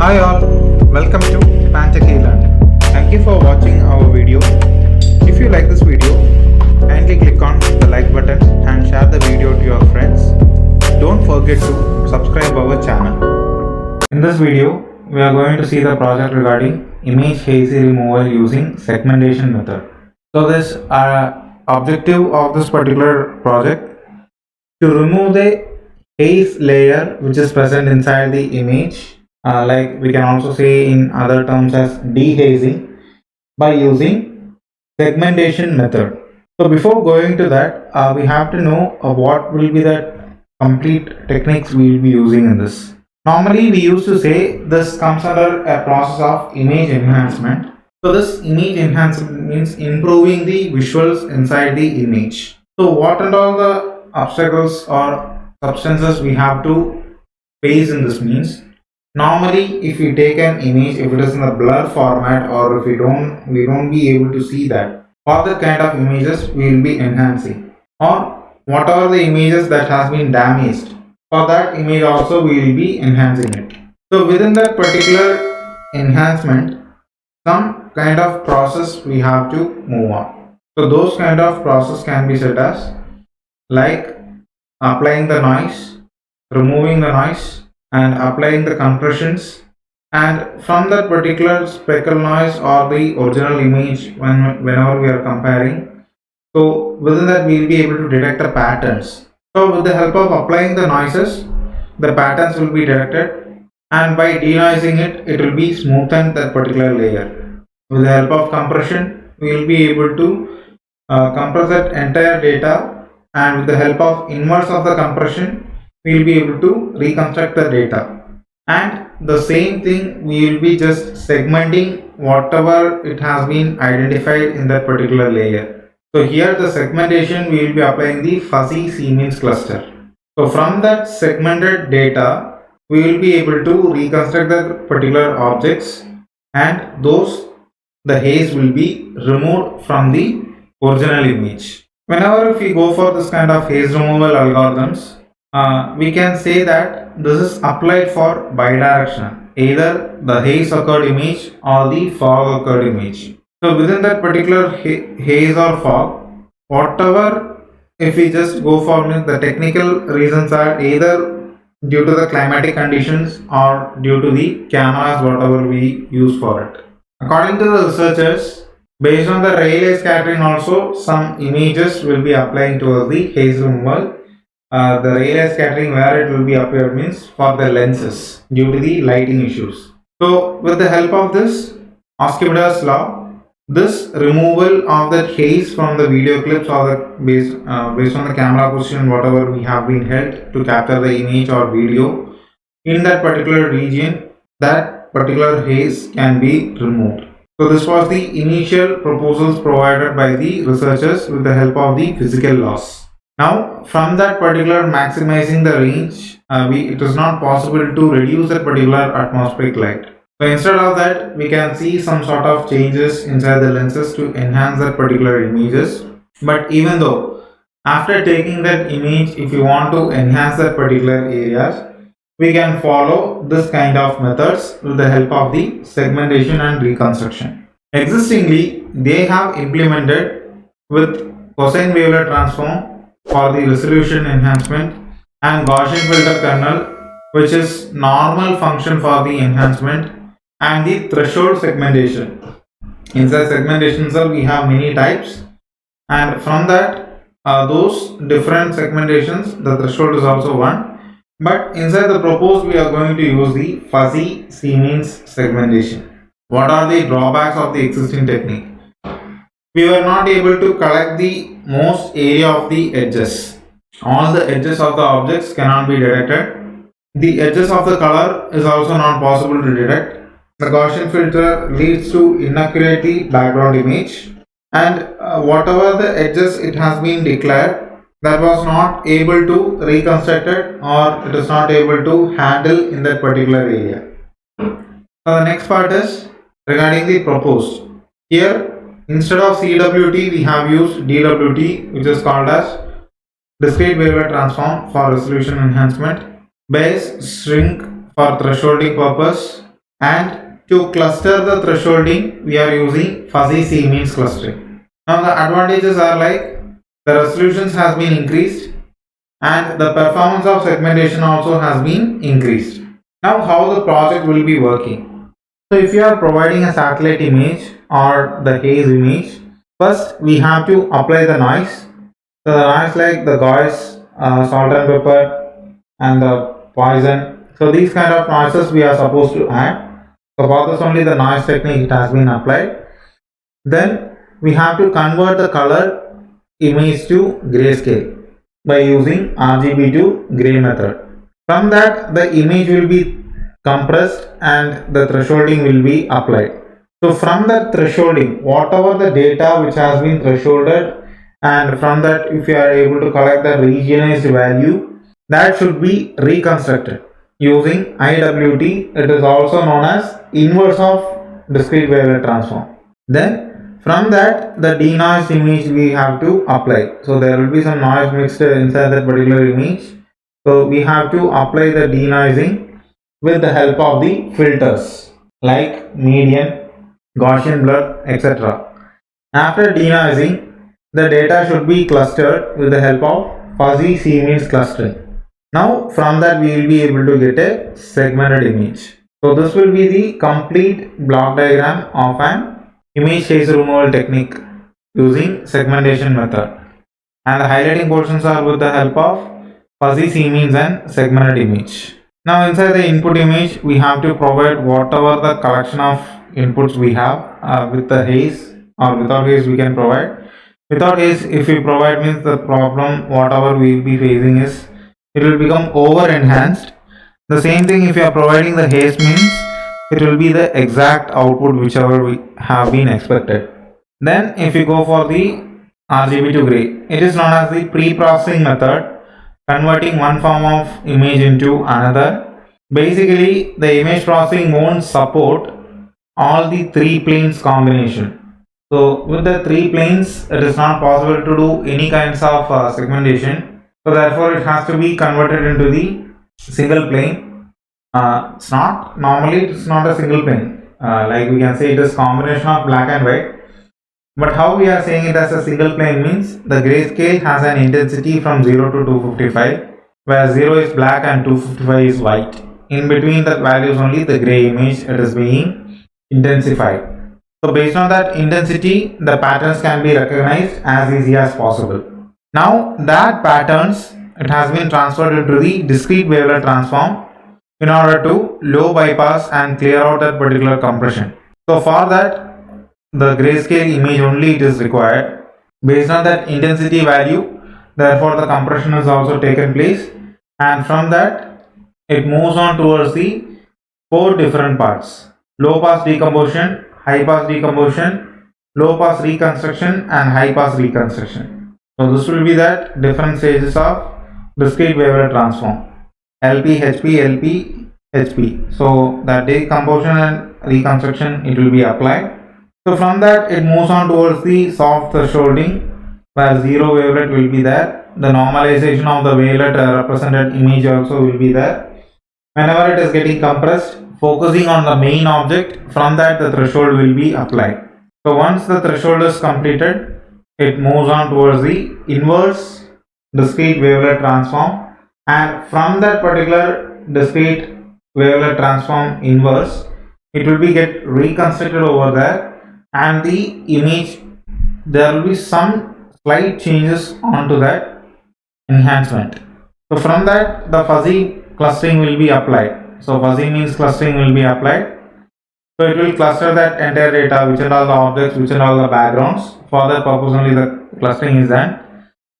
Hi all, welcome to pantechelearning. Thank you for watching our video. If you like this video, kindly click on the like button and share the video to your friends. Don't forget to subscribe our channel. In this video, we are going to see the project regarding image hazy removal using segmentation method. So this objective of this particular project to remove the haze layer which is present inside the image, like we can also say in other terms as dehazing, by using segmentation method. So before going to that, we have to know what will be the complete techniques we will be using in this. Normally we used to say this comes under a process of image enhancement. So this image enhancement means improving the visuals inside the image. So what are all the obstacles or substances we have to face in this means, normally if we take an image, if it is in a blur format or if we don't be able to see that, for that kind of images we will be enhancing, or what are the images that has been damaged, for that image also we will be enhancing it. So within that particular enhancement, some kind of process we have to move on. So those kind of process can be set as like applying the noise, removing the noise, and applying the compressions. And from that particular speckle noise or the original image, whenever we are comparing, so within that we will be able to detect the patterns. So with the help of applying the noises, the patterns will be detected, and by denoising it, it will be smoothened that particular layer. With the help of compression, we will be able to compress that entire data, and with the help of inverse of the compression, we will be able to reconstruct the data. And the same thing, we will be just segmenting whatever it has been identified in that particular layer. So here the segmentation, we will be applying the fuzzy C-means cluster. So from that segmented data, we will be able to reconstruct the particular objects, and the haze will be removed from the original image. Whenever if we go for this kind of haze removal algorithms, we can say that this is applied for bidirectional, either the haze occurred image or the fog occurred image. So within that particular haze or fog, whatever, if we just go for the technical reasons are either due to the climatic conditions or due to the cameras whatever we use for it. According to the researchers, based on the Rayleigh scattering also, some images will be applying towards the haze removal. The Rayleigh scattering where it will be appeared means for the lenses due to the lighting issues. So with the help of this Archimedes law, this removal of that haze from the video clips or the based on the camera position whatever we have been held to capture the image or video in that particular region, that particular haze can be removed. So this was the initial proposals provided by the researchers with the help of the physical laws. Now from that particular maximizing the range, it is not possible to reduce that particular atmospheric light. So instead of that, we can see some sort of changes inside the lenses to enhance that particular images. But even though after taking that image, if you want to enhance that particular areas, we can follow this kind of methods with the help of the segmentation and reconstruction. Existingly, they have implemented with cosine wavelet transform for the resolution enhancement and Gaussian filter kernel, which is normal function for the enhancement, and the threshold segmentation. Inside segmentation we have many types, and from that those different segmentations, the threshold is also one. But inside the proposed, we are going to use the fuzzy C-means segmentation. What are the drawbacks of the existing technique? We were not able to collect the most area of the edges. All the edges of the objects cannot be detected. The edges of the color is also not possible to detect. The Gaussian filter leads to inaccurately background image, and whatever the edges it has been declared, that was not able to reconstruct it, or it is not able to handle in that particular area. So the next part is regarding the proposed. Here instead of CWT we have used DWT, which is called as discrete wavelet transform for resolution enhancement, base shrink for thresholding purpose, And to cluster the thresholding, we are using fuzzy C-means clustering. Now the advantages are like the resolutions has been increased and the performance of segmentation also has been increased. Now how the project will be working. So if you are providing a satellite image or the haze image, first we have to apply the noise. So the noise like the gauze, salt and pepper and the poison. So these kind of noises we are supposed to add. So for this only the noise technique it has been applied. Then we have to convert the color image to grayscale by using RGB to gray method. From that the image will be compressed and the thresholding will be applied. So from that thresholding, whatever the data which has been thresholded, and from that if you are able to collect the regionalized value, that should be reconstructed using IWT. It is also known as inverse of discrete wavelet transform. Then from that the denoised image we have to apply. So there will be some noise mixed inside that particular image. So we have to apply the denoising with the help of the filters like median, Gaussian blur, etc. After denoising, the data should be clustered with the help of fuzzy C-means clustering. Now from that we will be able to get a segmented image. So this will be the complete block diagram of an image haze removal technique using segmentation method. And the highlighting portions are with the help of fuzzy C-means and segmented image. Now inside the input image we have to provide whatever the collection of inputs we have with the haze or without haze we can provide. Without haze if we provide means the problem whatever we will be facing is it will become over enhanced. The same thing if you are providing the haze means it will be the exact output whichever we have been expected. Then if you go for the RGB to gray, it is known as the pre-processing method, converting one form of image into another. Basically the image processing won't support all the three planes combination. So with the three planes it is not possible to do any kinds of segmentation. So therefore it has to be converted into the single plane. It's not normally it's not a single plane. Like we can say it is combination of black and white. But how we are saying it as a single plane means the grayscale has an intensity from 0 to 255 where 0 is black and 255 is white. In between the values only the gray image it is being intensified. So based on that intensity the patterns can be recognized as easy as possible. Now that patterns it has been transferred into the discrete wavelet transform in order to low bypass and clear out that particular compression. So for that the grayscale image only it is required. Based on that intensity value, therefore the compression is also taken place, and from that it moves on towards the four different parts: low pass decomposition, high pass decomposition, low pass reconstruction and high pass reconstruction. So this will be that different stages of discrete wavelet transform: LP, HP, LP, HP. So that decomposition and reconstruction it will be applied. So from that it moves on towards the soft thresholding where zero wavelet will be there. The normalization of the wavelet represented image also will be there. Whenever it is getting compressed, focusing on the main object, from that the threshold will be applied. So once the threshold is completed, it moves on towards the inverse discrete wavelet transform, and from that particular discrete wavelet transform inverse, it will be get reconstructed over there, and the image there will be some slight changes onto that enhancement. So from that the fuzzy clustering will be applied. So fuzzy means clustering will be applied. So it will cluster that entire data, which are all the objects, which are all the backgrounds. For that purpose only the clustering is done,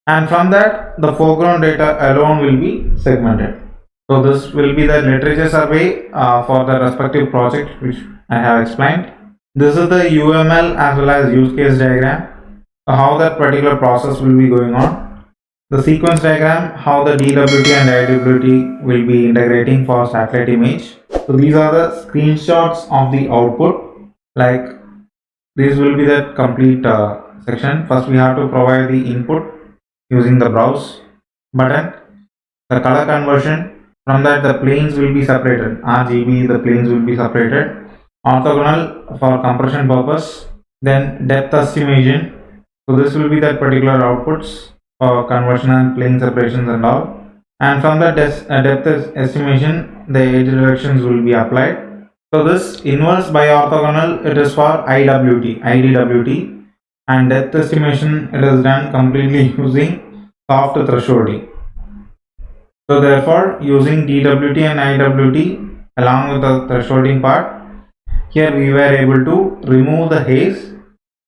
and from that the foreground data alone will be segmented. So this will be the literature survey for the respective project which I have explained. This is the UML as well as use case diagram, how that particular process will be going on. The sequence diagram, how the DWT and IWT will be integrating for satellite image. So these are the screenshots of the output. Like this will be the complete section. First we have to provide the input using the browse button, the color conversion. From that the planes will be separated. RGB, the planes will be separated. Orthogonal for compression purpose. Then depth estimation. So this will be that particular outputs for conversion and plane separations and all. And from the depth estimation, the edge directions will be applied. So this inverse by orthogonal, it is for IDWT, and depth estimation, it is done completely using soft thresholding. So therefore, using DWT and IWT along with the thresholding part, here we were able to remove the haze,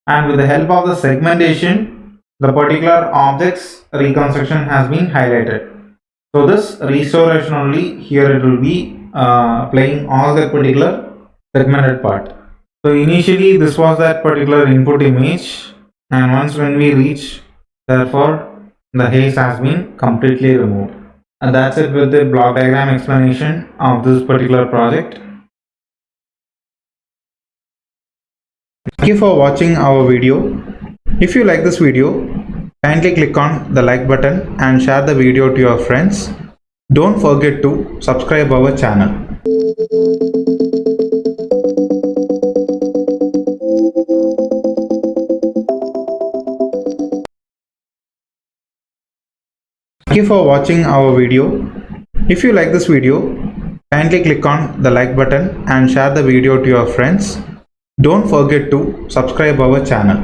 and with the help of the segmentation, the particular object's reconstruction has been highlighted. So this restoration only, here it will be playing all that particular segmented part. So initially this was that particular input image, and once when we reach, therefore the haze has been completely removed. And that's it with the block diagram explanation of this particular project. Thank you for watching our video. If you like this video, kindly click on the like button and share the video to your friends. Don't forget to subscribe our channel. Thank you for watching our video. If you like this video, kindly click on the like button and share the video to your friends. Don't forget to subscribe our channel.